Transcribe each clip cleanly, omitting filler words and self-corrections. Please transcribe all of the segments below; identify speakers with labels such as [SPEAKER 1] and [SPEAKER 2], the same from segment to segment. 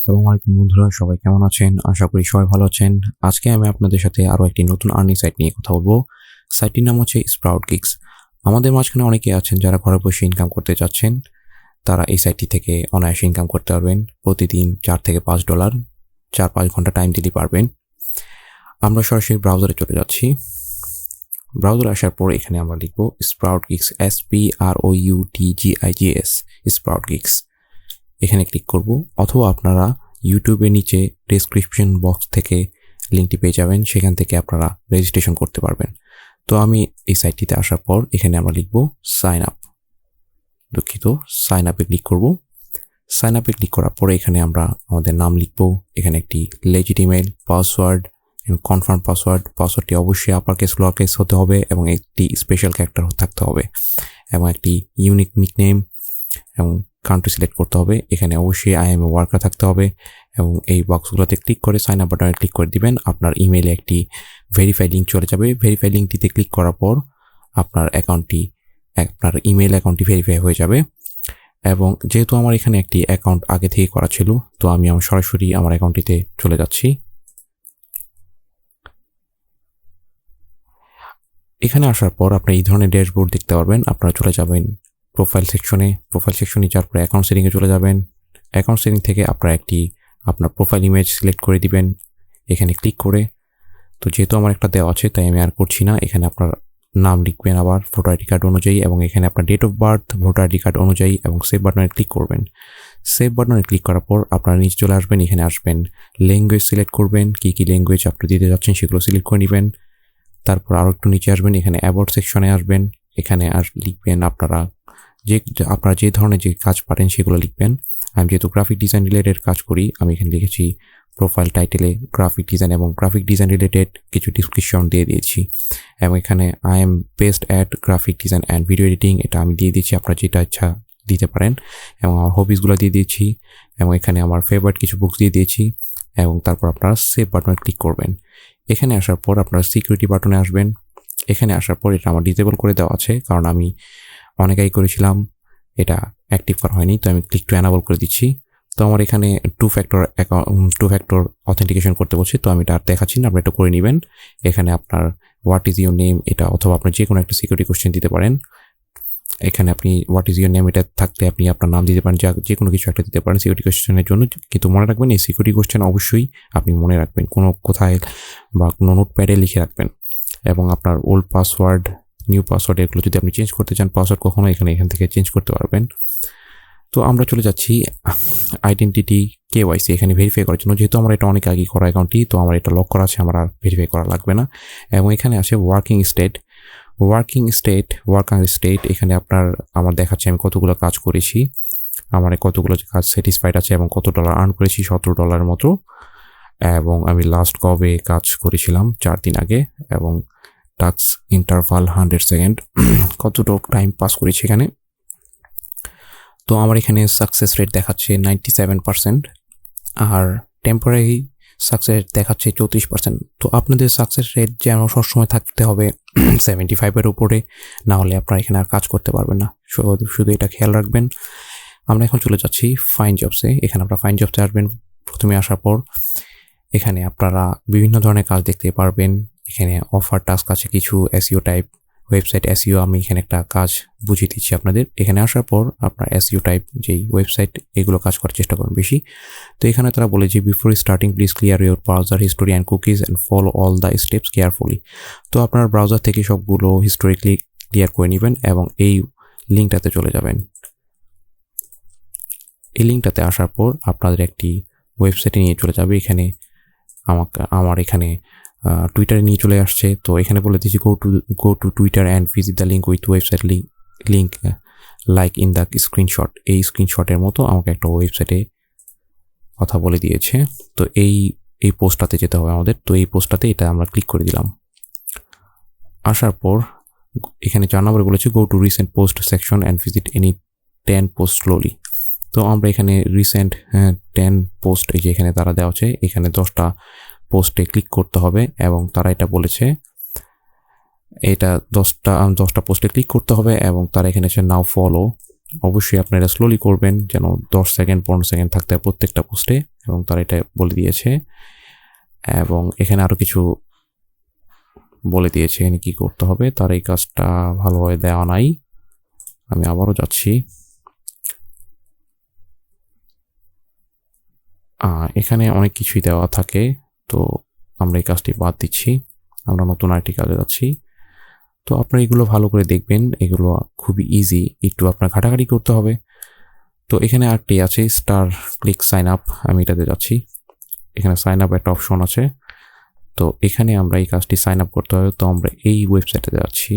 [SPEAKER 1] আসসালামু আলাইকুম বন্ধুরা, সবাই কেমন আছেন? আশা করি সবাই ভালো আছেন। আজকে আমি আপনাদের সাথে আরো একটি নতুন আর্নিং সাইট নিয়ে কথা বলবো। সাইটটির নাম হচ্ছে Sproutgigs। আমাদের মাঝখানে অনেকেই আছেন যারা ঘরে বসে ইনকাম করতে চাচ্ছেন। তারা এই সাইটটি থেকে অনায়াসে ইনকাম করতে পারবেন। প্রতিদিন $4 থেকে $5 4-5 ঘন্টা টাইম দিতে পারবেন। আমরা সরাসরি ব্রাউজারে চলে যাচ্ছি। ব্রাউজারে আসার পর এখানে আমরা লিখবো Sproutgigs, SPROUTGIGS, Sproutgigs। এখানে ক্লিক করব, অথবা আপনারা ইউটিউবের নিচে ডেসক্রিপশন বক্স থেকে লিঙ্কটি পেয়ে যাবেন, সেখান থেকে আপনারা রেজিস্ট্রেশন করতে পারবেন। তো আমি এই সাইটটিতে আসার পর এখানে আমরা লিখব সাইন আপ। সাইন আপে ক্লিক করব। সাইন আপে ক্লিক করার পরে এখানে আমরা আমাদের নাম লিখব। এখানে একটি legit email, password, confirm password. পাসওয়ার্ডটি অবশ্যই আপার কেস, লোয়ার কেস হতে হবে এবং একটি স্পেশাল ক্যারেক্টার থাকতে হবে এবং একটি ইউনিক নিকনেম এবং কান্ট্রি সিলেক্ট করতে হবে। এখানে অবশ্যই আই এম এ ওয়ার্কার থাকতে হবে এবং এই বক্সগুলোতে ক্লিক করে সাইন আপ বাটনে ক্লিক করে দিবেন। আপনার ইমেইলে একটি ভেরিফাই লিঙ্ক চলে যাবে। ভেরিফাই লিঙ্কটিতে ক্লিক করার পর আপনার ইমেইল অ্যাকাউন্টটি ভেরিফাই হয়ে যাবে। এবং যেহেতু আমার এখানে একটি অ্যাকাউন্ট আগে থেকে করা ছিল, তো আমি সরাসরি আমার অ্যাকাউন্টটিতে চলে যাচ্ছি। এখানে আসার পর আপনি এই ধরনের ড্যাশবোর্ড দেখতে পারবেন। আপনারা চলে যাবেন প্রোফাইল সেকশনে যাওয়ার পরে অ্যাকাউন্ট সেটিংয়ে চলে যাবেন। অ্যাকাউন্ট সেটিং থেকে আপনার প্রোফাইল ইমেজ সিলেক্ট করে দিবেন এখানে ক্লিক করে। তো যেহেতু আমার একটা দেওয়া আছে তাই আমি আর করছি না। এখানে আপনার নাম লিখবেন আবার ভোটার আইডি কার্ড অনুযায়ী এবং এখানে আপনার date of birth voter ID card অনুযায়ী এবং সেভ বাটনে ক্লিক করবেন। সেভ বাটনে ক্লিক করার পর আপনারা নিচে চলে আসবেন। এখানে আসবেন, ল্যাঙ্গুয়েজ সিলেক্ট করবেন, কি ল্যাঙ্গুয়েজ আপনি দিতে যাচ্ছেন সেগুলো সিলেক্ট করে নেবেন। তারপর আরও একটু নিচে আসবেন, এখানে অ্যাবাউট সেকশনে আসবেন। এখানে লিখবেন আপনারা যে ধরনের যে কাজ পারেন সেগুলো লিখবেন। আমি যেহেতু গ্রাফিক ডিজাইন রিলেটেড কাজ করি, আমি এখানে লিখেছি প্রোফাইল টাইটেলে গ্রাফিক ডিজাইন এবং গ্রাফিক ডিজাইন রিলেটেড কিছু ডিসক্রিপশন দিয়ে দিয়েছি। এবং এখানে I am best at graphic design and video editing, এটা আমি দিয়ে দিয়েছি। আপনারা যেটা ইচ্ছা দিতে পারেন। এবং আমার হবিসগুলো দিয়ে দিয়েছি এবং এখানে আমার ফেভারিট কিছু বুকস দিয়ে দিয়েছি। এবং তারপর আপনারা সেভ বাটনে ক্লিক করবেন। এখানে আসার পর আপনারা সিকিউরিটি বাটনে আসবেন। এখানে আসার পর এটা আমার ডিসেবল করে দেওয়া আছে, কারণ আমি অনেকেই করেছিলাম, এটা অ্যাক্টিভ করা হয়নি, তো আমি ক্লিক টু এনাবল করে দিচ্ছি। তো আমার এখানে টু ফ্যাক্টর অথেন্টিকেশন করতে বলছি, তো আমি এটা আর দেখাচ্ছি না, আপনি এটা করে নেবেন। এখানে আপনার হোয়াট ইজ ইউর নেম এটা, অথবা আপনি যে কোনো একটা সিকিউরিটি কোশ্চেন দিতে পারেন। এখানে আপনি হোয়াট ইজ ইউর নেম এটা থাকতে আপনি আপনার নাম দিতে পারেন, যে কোনো কিছু একটা দিতে পারেন সিকিউরিটি কোশ্চেনের জন্য। কিন্তু মনে রাখবেন এই সিকিউরিটি কোশ্চেন অবশ্যই আপনি মনে রাখবেন, কোথায় বা কোনো নোটপ্যাডে লিখে রাখবেন। এবং আপনার ওল্ড পাসওয়ার্ড, নিউ পাসওয়ার্ড এগুলো যদি আপনি চেঞ্জ করতে চান, পাসওয়ার্ড কখনো এখান থেকে চেঞ্জ করতে পারবেন। তো আমরা চলে যাচ্ছি আইডেন্টিটি KYC এখানে ভেরিফাই করার জন্য। যেহেতু আমার এটা অনেক আগে করা অ্যাকাউন্টটি, তো আমার এটা লক করা আছে, আমার আর ভেরিফাই করা লাগবে না। এবং এখানে আসে ওয়ার্কিং স্টেট। এখানে আমার দেখাচ্ছে আমি কতগুলো কাজ করেছি, আমার কতগুলো কাজ স্যাটিসফাইড আছে এবং কত $, আর্ন করেছি, $17 মতো। এবং আমি লাস্ট কবে কাজ করেছিলাম 4 দিন আগে, এবং টাস্ক ইন্টারভাল 100 সেকেন্ড, কতটুকু টাইম পাস করেছি এখানে। তো আমার এখানে সাকসেস রেট দেখাচ্ছে 97% আর টেম্পোরারি সাকসেস রেট দেখাচ্ছে 34%। তো আপনাদের সাকসেস রেট যেন সবসময় থাকতে হবে 75-এর উপরে, না হলে আপনারা এখানে আর কাজ করতে পারবেন না। শুধু এটা খেয়াল রাখবেন। আমরা এখন চলে যাচ্ছি ফাইন্ড জবসে। এখানে আপনারা ফাইন্ড জবসে আসবেন। প্রথমে আসার পর এখানে আপনারা বিভিন্ন ধরনের কাজ দেখতে পারবেন। এখানে অফার টাস্ক আছে কিছু, SEO টাইপ, ওয়েবসাইট SEO, আমি এখানে একটা কাজ বুঝিয়ে দিচ্ছি আপনাদের। এখানে আসার পর আপনার SEO টাইপ যেই ওয়েবসাইট, এগুলো কাজ করার চেষ্টা করুন বেশি। তো এখানে তারা বলে যে before starting please clear your browser history and cookies and follow all the steps carefully. তো আপনার ব্রাউজার থেকে সবগুলো হিস্টোরিক্যালি ক্লিয়ার করে নেবেন এবং এই লিঙ্কটাতে চলে যাবেন। এই লিঙ্কটাতে আসার পর আপনাদের একটি ওয়েবসাইটে নিয়ে চলে যাবে। এখানে আমার এখানে টুইটারে নিয়ে চলে আসছে। তো এখানে বলে দিচ্ছি go to Twitter and visit the link with website link like in the screenshot. এই স্ক্রিনশটের মতো আমাকে একটা ওয়েবসাইটে কথা বলে দিয়েছে। তো এই পোস্টটাতে যেতে হবে আমাদের। তো এই পোস্টটাতে এটা আমরা ক্লিক করে দিলাম। আসার পর এখানে 4 নম্বরে বলেছে go to recent post section and visit any 10 post slowly. তো আমরা এখানে রিসেন্ট 10 পোস্ট, এই যে এখানে তারা দেওয়া আছে, এখানে 10টা পোস্টে ক্লিক করতে হবে এবং তারা এটা বলেছে এটা 10টা পোস্টে ক্লিক করতে হবে এবং তারা এখানে আছে নাও ফলো। অবশ্যই আপনারা স্লোলি করবেন, যেন 10 সেকেন্ড 15 সেকেন্ড থাকতে হয় প্রত্যেকটা পোস্টে। এবং তারা এটা বলে দিয়েছে, এবং এখানে আরও কিছু বলে দিয়েছে এখানে কী করতে হবে। তার এই কাজটা ভালোভাবে দেওয়া নাই। আমি আবারও যাচ্ছি। এখানে অনেক কিছুই দেওয়া থাকে, তো আমরা এই কাজটি বাদ দিচ্ছি। আমরা নতুন আরেকটি কাজে যাচ্ছি। তো আপনারা এগুলো ভালো করে দেখবেন, এগুলো খুবই ইজি, একটু আপনার ঘাটাঘাটি করতে হবে। তো এখানে আরেকটি আছে স্টার ক্লিক সাইন আপ, আমি এটাতে যাচ্ছি। এখানে সাইন আপ একটা অপশন আছে, তো এখানে আমরা এই কাজটি সাইন আপ করতে হবে। তো আমরা এই ওয়েবসাইটে যাচ্ছি।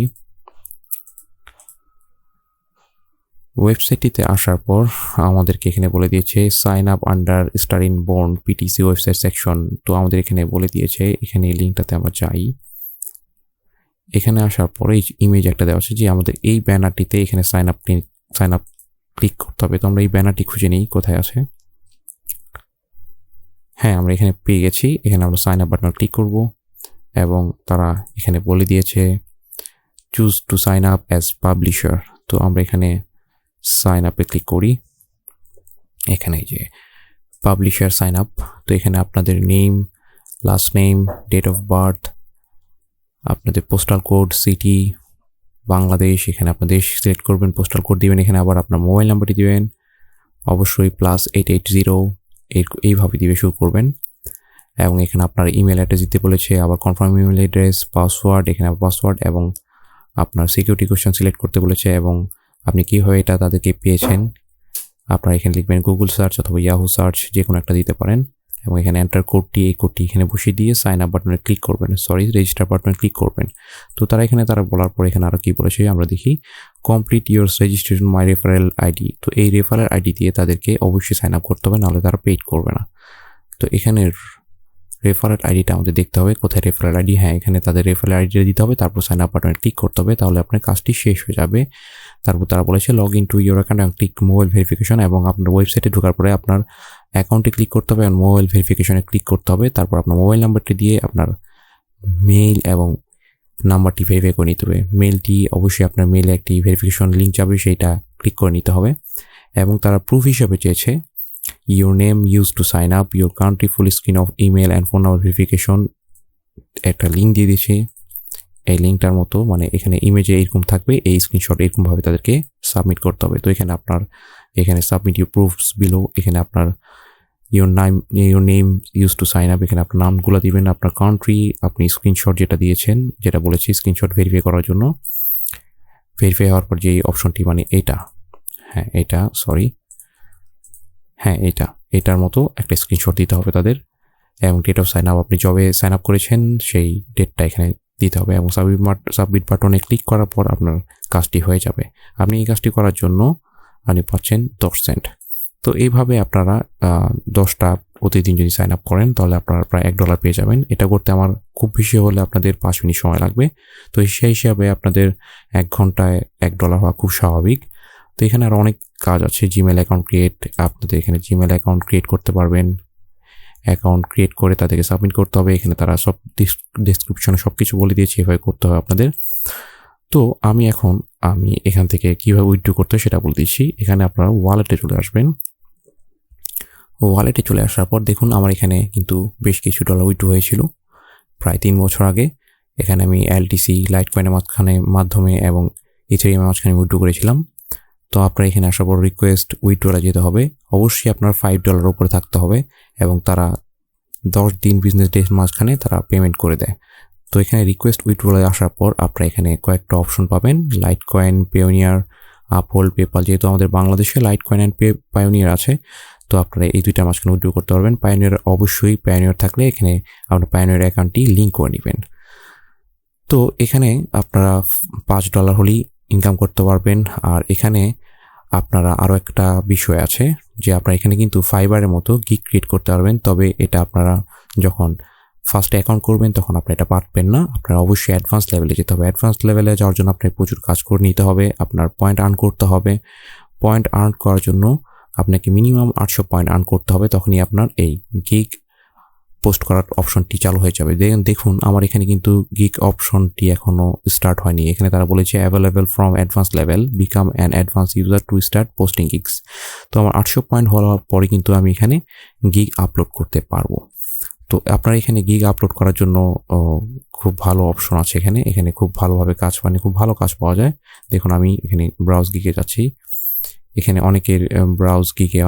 [SPEAKER 1] ওয়েবসাইটটিতে আসার পর আমাদেরকে এখানে বলে দিয়েছে sign up under star in born PTC website section. তো আমাদের এখানে বলে দিয়েছে, এখানে এই লিঙ্কটাতে আমরা যাই। এখানে আসার পরে ইমেজ একটা দেওয়া আছে যে আমাদের এই ব্যানারটিতে এখানে সাইন আপ ক্লিক করতে হবে। তো আমরা এই ব্যানারটি খুঁজে নিই কোথায় আছে। হ্যাঁ, আমরা এখানে পেয়ে গেছি। এখানে আমরা সাইন আপ বাটন ক্লিক করব, এবং তারা এখানে বলে দিয়েছে choose to sign up as publisher. তো আমরা এখানে সাইন আপে ক্লিক করি। এখানে যে পাবলিশার সাইন আপ, তো এখানে আপনাদের name, last name, date of birth, আপনাদের পোস্টাল কোড, সিটি, বাংলাদেশ, এখানে আপনার দেশ সিলেক্ট করবেন, পোস্টাল কোড দিবেন, এখানে আবার আপনার মোবাইল নাম্বারটি দিবেন, অবশ্যই +880 এইভাবে দিয়ে শুরু করবেন। এবং এখানে আপনার ইমেল অ্যাড্রেস দিতে বলেছে, আবার কনফার্ম ইমেল অ্যাড্রেস, পাসওয়ার্ড, এখানে পাসওয়ার্ড, এবং আপনার সিকিউরিটি কোয়েশ্চেন সিলেক্ট করতে বলেছে, এবং আপনি কীভাবে এটা তাদেরকে পেয়েছেন আপনারা এখানে লিখবেন গুগল সার্চ অথবা ইয়াহু সার্চ, যে কোনো একটা দিতে পারেন। এবং এখানে এন্টার কোডটি, এই কোডটি এখানে বসিয়ে দিয়ে সাইন আপ বাটনে ক্লিক করবেন, রেজিস্টার বাটনে ক্লিক করবেন। তো তারা বলার পর এখানে আরও কী বলেছে আমরা দেখি, complete your registration my referral ID. তো এই রেফারেল আইডি দিয়ে তাদেরকে অবশ্যই সাইন আপ করতে হবে, নাহলে তারা পেইড করবে না। তো এখানে রেফারেল আইডিটা আমাদের দেখতে হবে, কোথায় রেফারেল আইডি। হ্যাঁ, এখানে তাদের রেফারেল আইডিটা দিতে হবে, তারপর সাইন আপ বাটনে ক্লিক করতে হবে, তাহলে আপনার কাজটি শেষ হয়ে যাবে। তারপর তারা বলেছে log in to your account এবং ক্লিক মোবাইল ভেরিফিকেশন, এবং আপনার ওয়েবসাইটে ঢোকার পরে আপনার অ্যাকাউন্টে ক্লিক করতে হবে এবং মোবাইল ভেরিফিকেশনে ক্লিক করতে হবে। তারপর আপনার মোবাইল নাম্বারটি দিয়ে আপনার মেইল এবং নাম্বারটি ভেরিফাই করে নিতে হবে। মেইলটি অবশ্যই আপনার মেইলে একটি ভেরিফিকেশন লিঙ্ক যাবে, সেইটা ক্লিক করে নিতে হবে। এবং তারা প্রুফ হিসেবে চেয়েছে your name used to sign up, your country, full screen of email and phone number verification, একটা লিঙ্ক দিয়ে দিয়েছে। এই লিঙ্কটার মতো মানে এখানে ইমেজে এরকম থাকবে, এই স্ক্রিনশট এরকমভাবে তাদেরকে সাবমিট করতে হবে। তো এখানে সাবমিট ইউর প্রুফস বিলো, এখানে আপনার your name used to sign up, এখানে আপনার নামগুলো দিবেন, আপনার কান্ট্রি, আপনি স্ক্রিনশট যেটা দিয়েছেন, যেটা বলেছি স্ক্রিনশট ভেরিফাই করার জন্য, ভেরিফাই হওয়ার পর যে অপশনটি মানে এটার মতো একটা স্ক্রিনশট দিতে হবে তাদের। এবং ডেট অফ সাইন আপ, আপনি যবে সাইন আপ করেছেন সেই ডেটটা এখানে দিতে হবে। এবং সাবমিট বাটনে ক্লিক করার পর আপনার কাজটি হয়ে যাবে। আপনি এই কাজটি করার জন্য আপনি পাচ্ছেন 10 সেন্ট। তো এইভাবে আপনারা 10টা প্রতিদিন যদি সাইন আপ করেন তাহলে আপনারা প্রায় $1 পেয়ে যাবেন। এটা করতে আমার খুব বেশি হলে আপনাদের 5 মিনিট সময় লাগবে। তো সেই হিসাবে আপনাদের 1 ঘন্টায় $1 হওয়া খুব স্বাভাবিক। তো এখানে আরও অনেক কাজ আছে। জিমেল অ্যাকাউন্ট ক্রিয়েট, আপনাদের এখানে জিমেল অ্যাকাউন্ট ক্রিয়েট করতে পারবেন। অ্যাকাউন্ট ক্রিয়েট করে তাদেরকে সাবমিট করতে হবে। এখানে তারা সব ডেসক্রিপশনে সব কিছু বলে দিয়েছে এভাবে করতে হবে আপনাদের। তো আমি এখান থেকে কীভাবে উইথড্র করতে হয় সেটা বলে দিচ্ছি। এখানে আপনারা ওয়ালেটে চলে আসবেন। ওয়ালেটে চলে আসার পর দেখুন আমার এখানে কিন্তু বেশ কিছু ডলার উইথড্র হয়েছিল প্রায় 3 বছর আগে। এখানে আমি এলটিসি, লাইটকয়েনের মাধ্যমে এবং ইথেরিয়ামের মাঝখানে উইথড্র করেছিলাম। তো আপনার এখানে আসার পর রিকোয়েস্ট উইথড্রলে যেতে হবে। অবশ্যই আপনার $5 উপরে থাকতে হবে এবং তারা 10 দিন বিজনেস ডের মাঝখানে তারা পেমেন্ট করে দেয়। তো এখানে রিকোয়েস্ট উইথড্রলে আসার পর আপনারা এখানে কয়েকটা অপশন পাবেন, লাইটকয়েন, পায়োনিয়ার, আপহোল্ড, পেপাল। যেহেতু আমাদের বাংলাদেশে লাইটকয়েন অ্যান্ড পায়োনিয়ার আছে, তো আপনারা এই দুইটার মাঝখানে উইথড্র করতে পারবেন। পায়োনিয়ার থাকলে এখানে আপনার পায়োনিয়ার অ্যাকাউন্টটি লিঙ্ক করে নেবেন। তো এখানে আপনারা $5 হলেই ইনকাম করতে পারবেন। আর এখানে আপনারা আরও একটা বিষয় আছে যে আপনারা এখানে কিন্তু ফাইবারের মতো গিগ ক্রিয়েট করতে পারবেন। তবে এটা আপনারা যখন ফার্স্টে অ্যাকাউন্ট করবেন তখন আপনারা এটা পারবেন না। আপনারা অবশ্যই অ্যাডভান্স লেভেলে যেতে হবে। অ্যাডভান্স লেভেলে যাওয়ার জন্য আপনাকে প্রচুর কাজ করে নিতে হবে, আপনার পয়েন্ট আর্ন করতে হবে। পয়েন্ট আর্ন করার জন্য আপনাকে মিনিমাম 800 পয়েন্ট আর্ন করতে হবে, তখনই আপনার এই গিগ পোস্ট করার অপশনটি চালু হয়ে যাবে। দেখুন আমার এখানে কিন্তু গিগ অপশনটি এখনও স্টার্ট হয়নি। এখানে তারা বলেছে available from advance level, become an advance user to start posting gigs. তো আমার 800 পয়েন্ট হওয়ার পরে কিন্তু আমি এখানে গিগ আপলোড করতে পারবো। তো আপনার এখানে গিগ আপলোড করার জন্য খুব ভালো অপশন আছে এখানে খুব ভালোভাবে কাজ খুব ভালো কাজ পাওয়া যায়। দেখুন আমি এখানে ব্রাউজ গিগে যাচ্ছি, এখানে অনেকের ব্রাউজ গিগে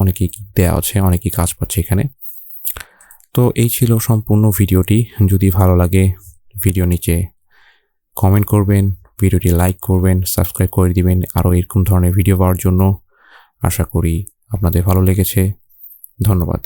[SPEAKER 1] অনেকেই গিগ দেওয়া আছে, অনেকেই কাজ পাচ্ছে এখানে। তো এই ছিল সম্পূর্ণ ভিডিওটি। যদি ভালো লাগে ভিডিও নিচে কমেন্ট করবেন, ভিডিওটি লাইক করবেন, সাবস্ক্রাইব করে দিবেন আরও এরকম ধরনের ভিডিও পাওয়ার জন্য। আশা করি আপনাদের ভালো লেগেছে। ধন্যবাদ।